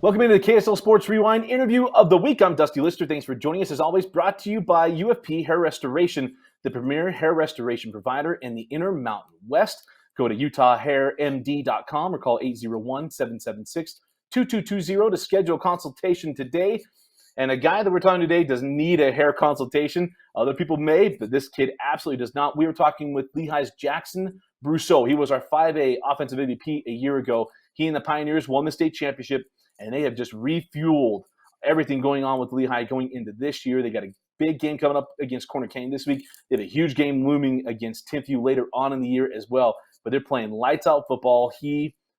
Welcome into the KSL Sports Rewind interview of the week. I'm Dusty Lister. Thanks for joining us. As always, brought to you by UFP Hair Restoration, the premier hair restoration provider in the Intermountain West. Go to utahhairmd.com or call 801-776-2220 to schedule a consultation today. And a guy that we're talking today doesn't need a hair consultation. Other people may, but this kid absolutely does not. We were talking with Lehi's Jackson Brousseau. He was our 5A offensive MVP a year ago. He and the Pioneers won the state championship, and they have just refueled everything going on with Lehigh going into this year. They got a big game coming up against Corner Canyon this week. They have a huge game looming against Timpview later on in the year as well. But they're playing lights-out football.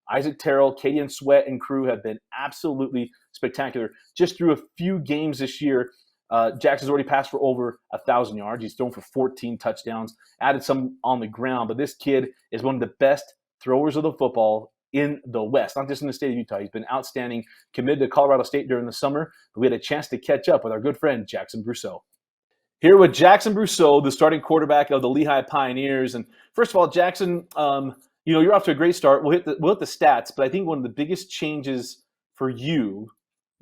Isaac Terrell, Katie and Sweat, and crew have been absolutely spectacular. Just through a few games this year, Jackson's already passed for over 1,000 yards. He's thrown for 14 touchdowns, added some on the ground. But this kid is one of the best throwers of the football in the West, not just in the state of Utah. He's been outstanding, committed to Colorado State during the summer. But we had a chance to catch up with our good friend, Jackson Brousseau. Here with Jackson Brousseau, the starting quarterback of the Lehigh Pioneers. And first of all, Jackson, you're off to a great start. We'll hit the stats, but I think one of the biggest changes for you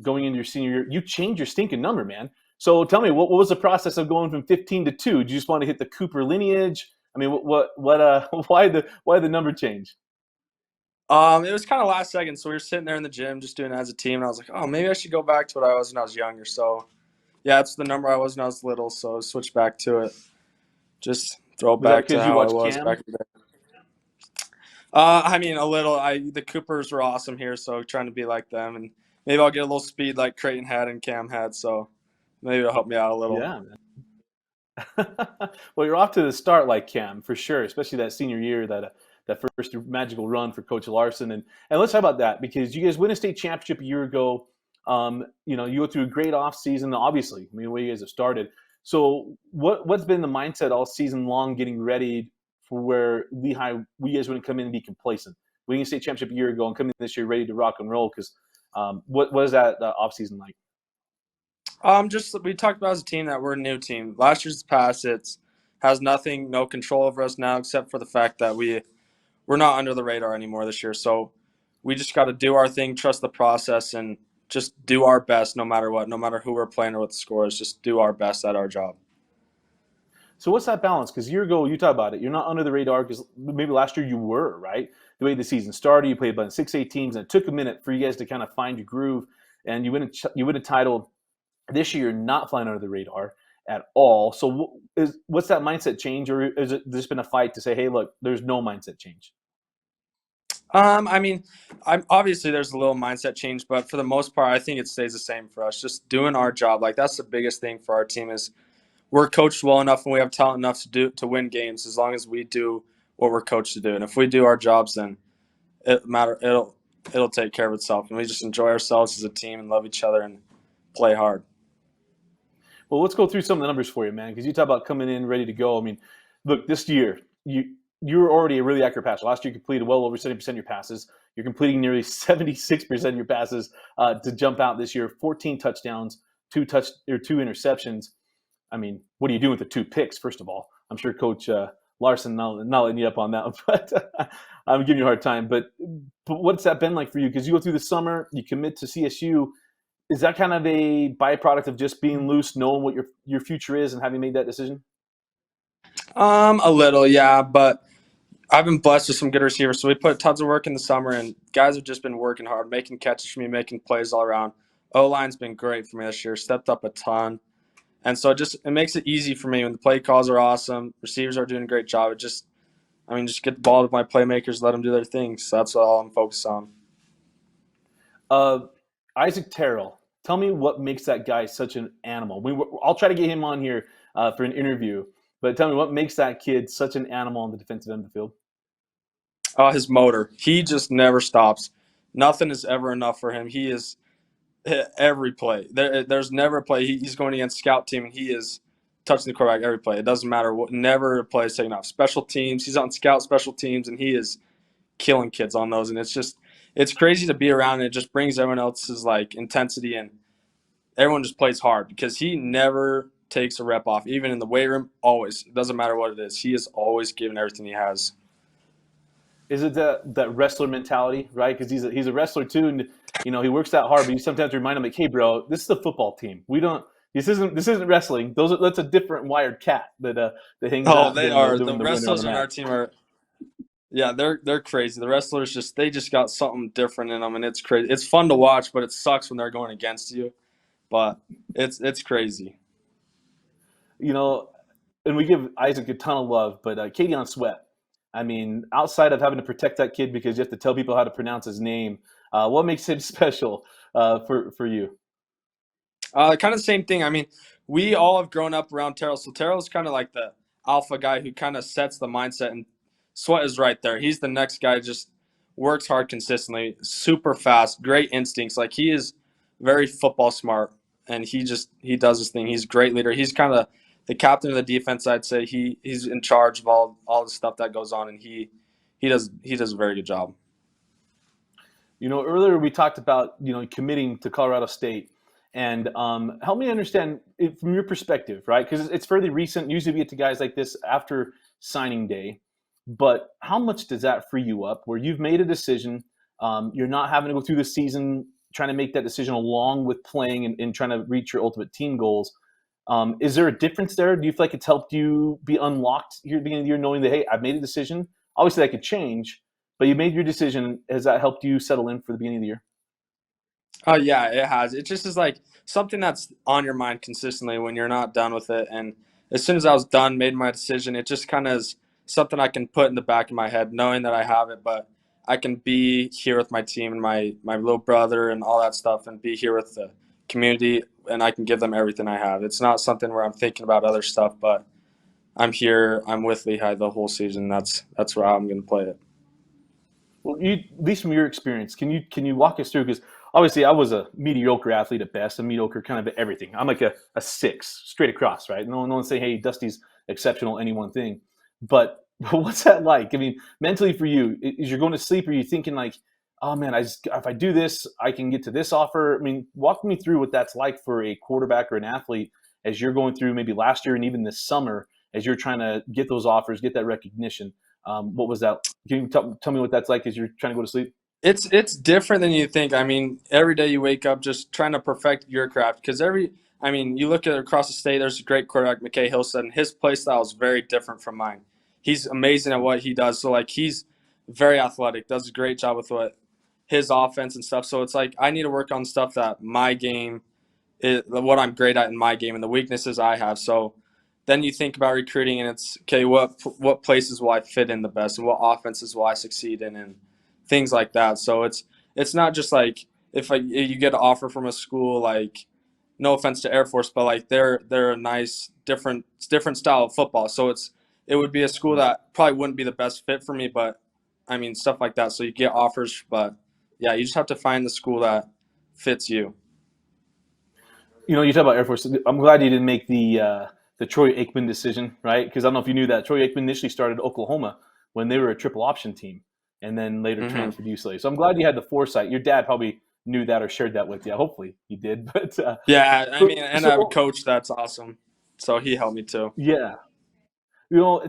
going into your senior year, you changed your stinking number, man. So tell me, what was the process of going from 15 to 2? Did you just want to hit the Cooper lineage? I mean, why the number change? It was kind of last second, so we were sitting there in the gym just doing it as a team, and I was like, oh, maybe I should go back to what I was when I was younger. So, yeah, that's the number I was when I was little, so switch back to it. Just throw it back to how I was back in the day. I mean, a little. The Coopers were awesome here, so trying to be like them, and maybe I'll get a little speed like Creighton had and Cam had, so maybe it'll help me out a little. Yeah, man. Well, you're off to the start like Cam, for sure, especially that senior year, that first magical run for Coach Larson. And let's talk about that, because you guys win a state championship a year ago. You go through a great offseason, obviously. I mean, the way you guys have started. So what's been the mindset all season long getting ready for where Lehigh, we guys wouldn't come in and be complacent? Winning a state championship a year ago and coming this year ready to rock and roll, because what is that offseason like? We talked about as a team that we're a new team. Last year's past, has nothing, no control over us now, except for the fact that we're not under the radar anymore this year. So we just got to do our thing, trust the process, and just do our best no matter what, no matter who we're playing or what the score is. Just do our best at our job. So what's that balance? Because a year ago, you talk about it, you're not under the radar, because maybe last year you were, right? The way the season started, you played a bunch of 6A teams, and it took a minute for you guys to kind of find your groove, and you win a title. This year, not flying under the radar at all. So what's that mindset change, or is it just been a fight to say, hey, look, there's no mindset change? I mean, obviously there's a little mindset change, but for the most part, I think it stays the same for us. Just doing our job. Like, that's the biggest thing for our team is we're coached well enough and we have talent enough to win games as long as we do what we're coached to do. And if we do our jobs, then it'll take care of itself. And we just enjoy ourselves as a team and love each other and play hard. Well, let's go through some of the numbers for you, man, because you talk about coming in ready to go. I mean, look, this year, you're already a really accurate passer. Last year, you completed well over 70% of your passes. You're completing nearly 76% of your passes to jump out this year. 14 touchdowns, 2 interceptions. I mean, what are you doing with the 2 picks, first of all? I'm sure Coach Larson not letting you up on that, but I'm giving you a hard time. But what's that been like for you? Because you go through the summer, you commit to CSU. Is that kind of a byproduct of just being loose, knowing what your future is, and having made that decision? A little, yeah, but I've been blessed with some good receivers. So we put tons of work in the summer, and guys have just been working hard, making catches for me, making plays all around. O-line's been great for me this year, stepped up a ton. And so it makes it easy for me when the play calls are awesome, receivers are doing a great job. Just get the ball to my playmakers, let them do their thing. So that's all I'm focused on. Isaac Terrell, tell me what makes that guy such an animal. I'll try to get him on here for an interview, but tell me what makes that kid such an animal on the defensive end of the field. His motor. He just never stops. Nothing is ever enough for him. He is every play. There's never a play. He's going against scout team, and he is touching the quarterback every play. It doesn't matter what. Never a play is taken off. Special teams. He's on scout special teams, and he is killing kids on those. And it's crazy to be around, and it just brings everyone else's intensity, and everyone just plays hard because he never takes a rep off. Even in the weight room, always. It doesn't matter what it is. He is always giving everything he has. Is it that wrestler mentality, right? Because he's a wrestler too, and he works that hard. But you sometimes remind him, like, hey, bro, this is a football team. We don't. This isn't wrestling. That's a different wired cat that hangs Oh, out they doing the are. The doing the running on the wrestlers on our mat. team are, yeah, they're crazy. The wrestlers they just got something different in them, and it's crazy. It's fun to watch, but it sucks when they're going against you. But it's crazy. You know, and we give Isaac a ton of love, but Kadeon Sweat. I mean, outside of having to protect that kid because you have to tell people how to pronounce his name, what makes him special for you? Kind of the same thing. I mean, we all have grown up around Terrell. So Terrell's kind of like the alpha guy who kind of sets the mindset, and Sweat is right there. He's the next guy, just works hard consistently, super fast, great instincts. Like he is very football smart, and he does his thing. He's a great leader. He's kind of the captain of the defense. I'd say he's in charge of all the stuff that goes on, and he does a very good job. Earlier we talked about committing to Colorado State, and help me understand it from your perspective, right? Because it's fairly recent. Usually we get to guys like this after signing day, but how much does that free you up? Where you've made a decision, you're not having to go through the season trying to make that decision along with playing and trying to reach your ultimate team goals. Is there a difference there? Do you feel like it's helped you be unlocked here at the beginning of the year, knowing that, hey, I've made a decision? Obviously, that could change, but you made your decision. Has that helped you settle in for the beginning of the year? Oh yeah, it has. It just is like something that's on your mind consistently when you're not done with it. And as soon as I was done, made my decision, it just kind of is something I can put in the back of my head, knowing that I have it, but I can be here with my team and my little brother and all that stuff, and be here with the community, and I can give them everything I have. It's not something where I'm thinking about other stuff, but I'm here. I'm with Lehigh the whole season. That's where I'm going to play it. Well, at least from your experience, can you walk us through? Because obviously, I was a mediocre athlete at best, a mediocre kind of at everything. I'm like a six straight across, right? No one's saying, hey, Dusty's exceptional at any one thing. But what's that like? I mean, mentally for you, is you're going to sleep? Are you thinking like, oh man, if I do this, I can get to this offer? I mean, walk me through what that's like for a quarterback or an athlete as you're going through maybe last year and even this summer as you're trying to get those offers, get that recognition. What was that? Can you tell me what that's like as you're trying to go to sleep? It's different than you think. I mean, every day you wake up just trying to perfect your craft, because I mean, you look at across the state. There's a great quarterback, McKay Hillstead, and his play style is very different from mine. He's amazing at what he does. So like he's very athletic, does a great job with what his offense and stuff. So it's like I need to work on stuff that my game what I'm great at in my game and the weaknesses I have. So then you think about recruiting, and it's okay. What places will I fit in the best, and what offenses will I succeed in, and things like that. So it's not just like if you get an offer from a school, like no offense to Air Force, but like they're a nice different style of football. So it would be a school that probably wouldn't be the best fit for me, but I mean stuff like that. So you get offers, but yeah, you just have to find the school that fits you. You talk about Air Force. I'm glad you didn't make the Troy Aikman decision, right? Because I don't know if you knew that Troy Aikman initially started Oklahoma when they were a triple option team, and then later Hmm. transferred to UCLA. So I'm glad you had the foresight. Your dad probably knew that or shared that with you. Hopefully he did. Yeah, I But mean, and I have a so coach that's awesome, so he helped me too. yeah,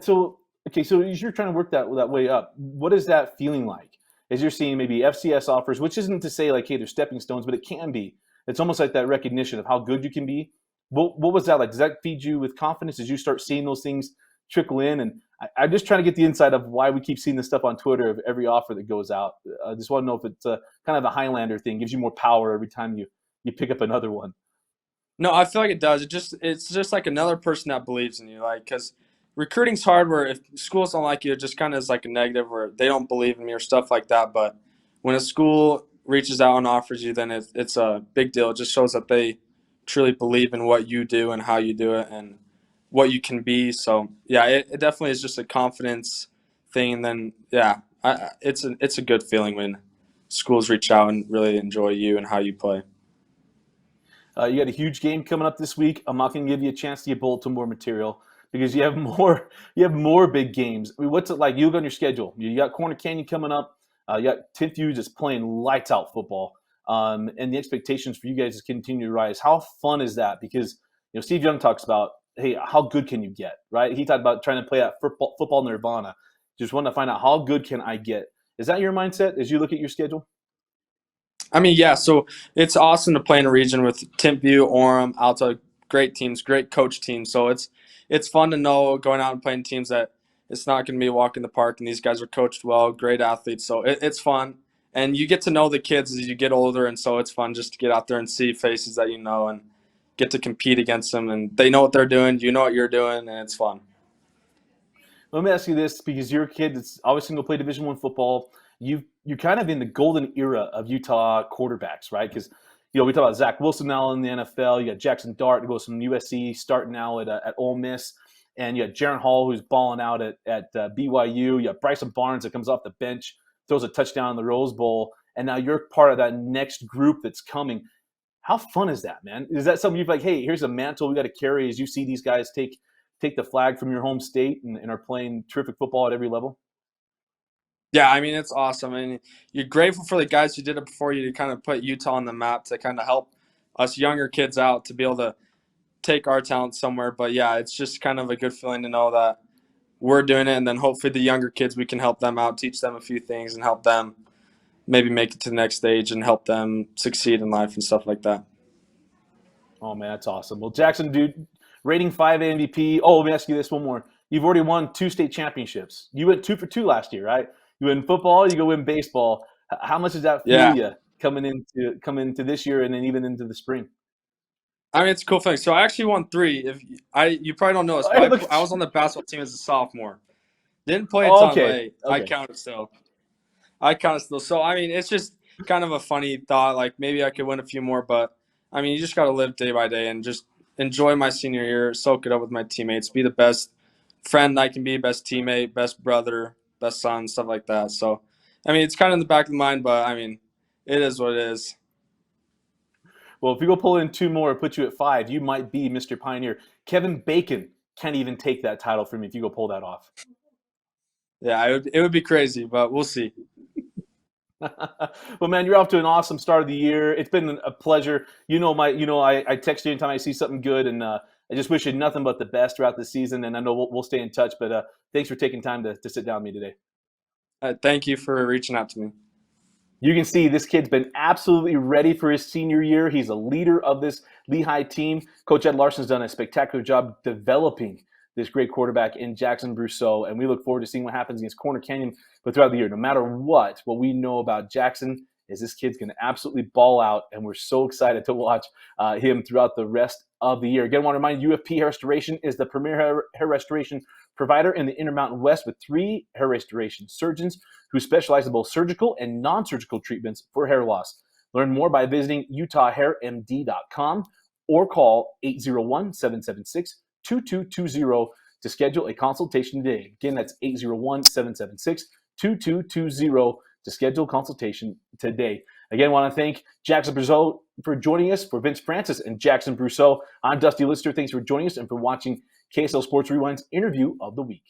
so okay, so as you're trying to work that way up, what is that feeling like? As you're seeing maybe FCS offers, which isn't to say like, hey, they're stepping stones, but it can be. It's almost like that recognition of how good you can be. What was that like? Does that feed you with confidence as you start seeing those things trickle in? And I'm just trying to get the insight of why we keep seeing this stuff on Twitter of every offer that goes out. I just want to know if it's kind of the Highlander thing, gives you more power every time you pick up another one. No, I feel like it does. It's just like another person that believes in you, like because recruiting's hard. Where if schools don't like you, it just kind of is like a negative, where they don't believe in me or stuff like that. But when a school reaches out and offers you, then it's a big deal. It just shows that they truly believe in what you do and how you do it and what you can be. So yeah, it definitely is just a confidence thing. And then yeah, it's a good feeling when schools reach out and really enjoy you and how you play. You got a huge game coming up this week. I'm not going to give you a chance to get bulletin board material because you have more. You have more big games. I mean, what's it like? You look on your schedule. You got Corner Canyon coming up. You got 10th U just playing lights out football, and the expectations for you guys is continue to rise. How fun is that? Because Steve Young talks about, hey, how good can you get? Right? He talked about trying to play that football nirvana. Just want to find out how good can I get. Is that your mindset as you look at your schedule? I mean, yeah. So it's awesome to play in a region with Timpview, Orem, Alta, great teams, great coach teams. So it's fun to know going out and playing teams that it's not going to be a walk in the park, and these guys are coached well, great athletes. So it's fun, and you get to know the kids as you get older, and so it's fun just to get out there and see faces that you know and get to compete against them, and they know what they're doing, you know what you're doing, and it's fun. Let me ask you this, because you're a kid that's obviously going to play Division I football. You're kind of in the golden era of Utah quarterbacks, right? Because we talk about Zach Wilson now in the NFL. You got Jackson Dart, who goes from USC, starting now at Ole Miss, and you got Jaron Hall, who's balling out at BYU. You got Bryson Barnes that comes off the bench, throws a touchdown in the Rose Bowl, and now you're part of that next group that's coming. How fun is that, man? Is that something you're like, hey, here's a mantle we got to carry as you see these guys take the flag from your home state and are playing terrific football at every level? Yeah, I mean, it's awesome. I mean, you're grateful for the guys who did it before you to kind of put Utah on the map to kind of help us younger kids out to be able to take our talent somewhere. But yeah, it's just kind of a good feeling to know that we're doing it, and then hopefully the younger kids, we can help them out, teach them a few things, and help them maybe make it to the next stage and help them succeed in life and stuff like that. Oh, man, that's awesome. Well, Jackson, dude, rating 5 MVP. Oh, let me ask you this one more. You've already won 2 state championships. You went 2 for 2 last year, right? You win football, you go win baseball. How much does that fuel Yeah. you coming into this year and then even into the spring? I mean, it's a cool thing. So I actually won 3. You probably don't know this, Hey, but look. I was on the basketball team as a sophomore. Didn't play a ton, but Okay. hey, I counted still. So, I mean, it's just kind of a funny thought. Like, maybe I could win a few more, but, I mean, you just got to live day by day and just enjoy my senior year, soak it up with my teammates, be the best friend I can be, best teammate, best brother, best son, stuff like that. So, I mean, it's kind of in the back of the mind, but, I mean, it is what it is. Well, if you go pull in 2 more, put you at 5, you might be Mr. Pioneer. Kevin Bacon can't even take that title from you if you go pull that off. Yeah, it would be crazy, but we'll see. Well, man, you're off to an awesome start of the year. It's been a pleasure. I text you anytime I see something good, and I just wish you nothing but the best throughout the season. And I know we'll stay in touch. But thanks for taking time to sit down with me today. Thank you for reaching out to me. You can see this kid's been absolutely ready for his senior year. He's a leader of this Lehi team. Coach Ed Larson's done a spectacular job developing this great quarterback in Jackson Brousseau, and we look forward to seeing what happens against Corner Canyon. But throughout the year, no matter what we know about Jackson is this kid's going to absolutely ball out, and we're so excited to watch him throughout the rest of the year. Again, I want to remind you, UFP Hair Restoration is the premier hair restoration provider in the Intermountain West with 3 hair restoration surgeons who specialize in both surgical and non-surgical treatments for hair loss. Learn more by visiting utahhairmd.com or call 801-776-2220 to schedule a consultation today. Again, that's 801-776-2220 to schedule a consultation today. Again, I want to thank Jackson Brousseau for joining us, for Vince Francis and Jackson Brousseau. I'm Dusty Litster. Thanks for joining us and for watching KSL Sports Rewind's interview of the week.